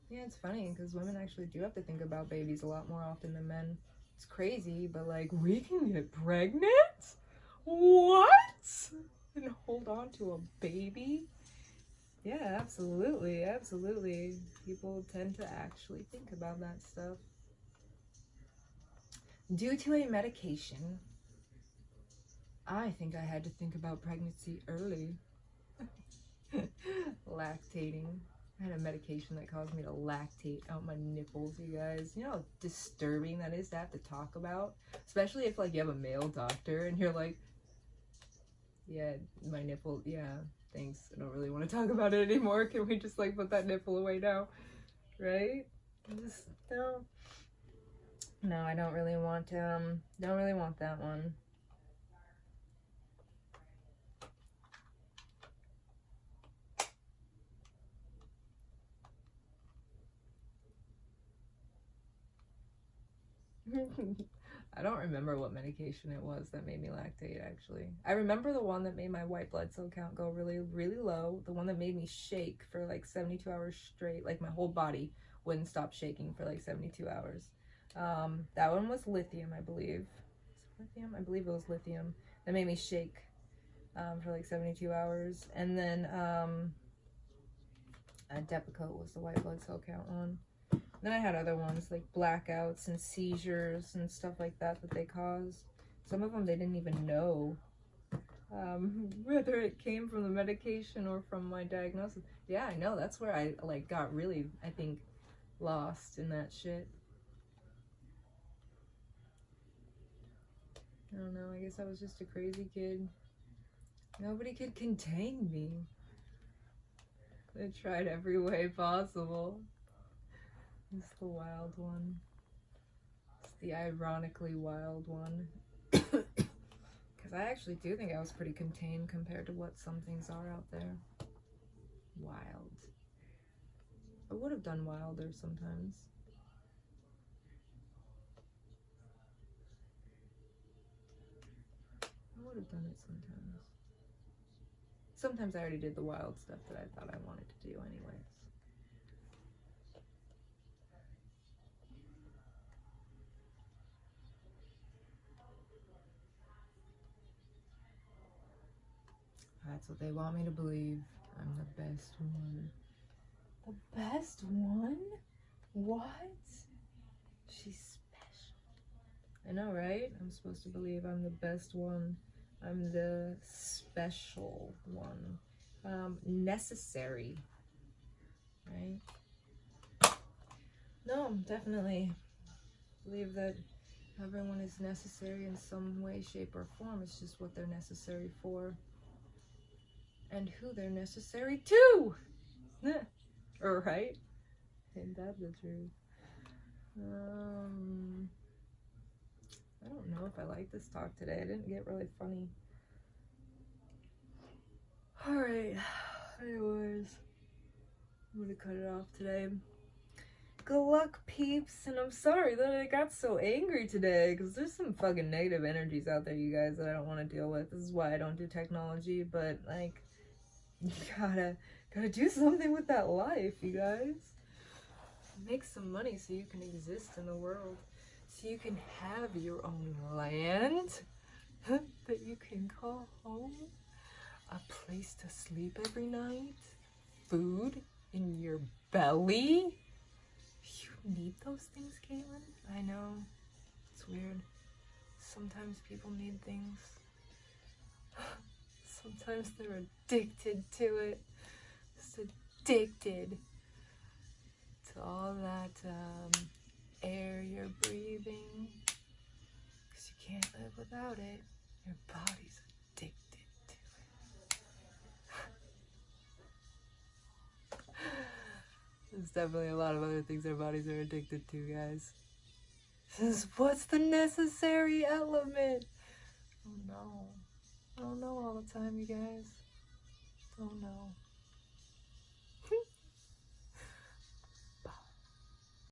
S1: Yeah, it's funny because women actually do have to think about babies a lot more often than men. It's crazy, but like, we can get pregnant? What? And hold on to a baby? Yeah, absolutely, absolutely. People tend to actually think about that stuff. Due to a medication, I think I had to think about pregnancy early. Lactating. I had a medication that caused me to lactate out my nipples, you guys. You know how disturbing that is to have to talk about? Especially if, like, you have a male doctor and you're like, yeah, my nipple, yeah, thanks. I don't really want to talk about it anymore. Can we just, like, put that nipple away now? Right? Just, no. No, I don't really want, don't really want that one. I don't remember what medication it was that made me lactate, actually. I remember the one that made my white blood cell count go really, really low. The one that made me shake for like 72 hours straight. Like my whole body wouldn't stop shaking for like 72 hours. That one was lithium, I believe. Is it lithium? I believe it was lithium. That made me shake for like 72 hours. And then Depakote was the white blood cell count one. Then I had other ones like blackouts and seizures and stuff like that they caused. Some of them they didn't even know whether it came from the medication or from my diagnosis. Yeah, I know. That's where I like got really, I think, lost in that shit. I don't know. I guess I was just a crazy kid. Nobody could contain me. I tried every way possible. It's the wild one. It's the ironically wild one. Because I actually do think I was pretty contained compared to what some things are out there. Wild. I would have done wilder sometimes. I would have done it sometimes. Sometimes I already did the wild stuff that I thought I wanted to do anyways. That's what they want me to believe. I'm the best one. The best one? What? She's special. I know, right? I'm supposed to believe I'm the best one. I'm the special one. Necessary. Right? No, definitely believe that everyone is necessary in some way, shape, or form. It's just what they're necessary for. And who they're necessary to. Right? Ain't that the truth? I don't know if I like this talk today. It didn't get really funny. Alright. Anyways, I'm gonna cut it off today. Good luck, peeps. And I'm sorry that I got so angry today, because there's some fucking negative energies out there, you guys, that I don't want to deal with. This is why I don't do technology, but like, you gotta do something with that life, you guys. Make some money so you can exist in the world, so you can have your own land that you can call home, a place to sleep every night, food in your belly. You need those things, Caitlin? I know, it's weird. Sometimes people need things. Sometimes they're addicted to it. Just addicted to all that air you're breathing. Because you can't live without it. Your body's addicted to it. There's definitely a lot of other things our bodies are addicted to, guys. What's the necessary element? Oh no. I don't know all the time, you guys. Don't know.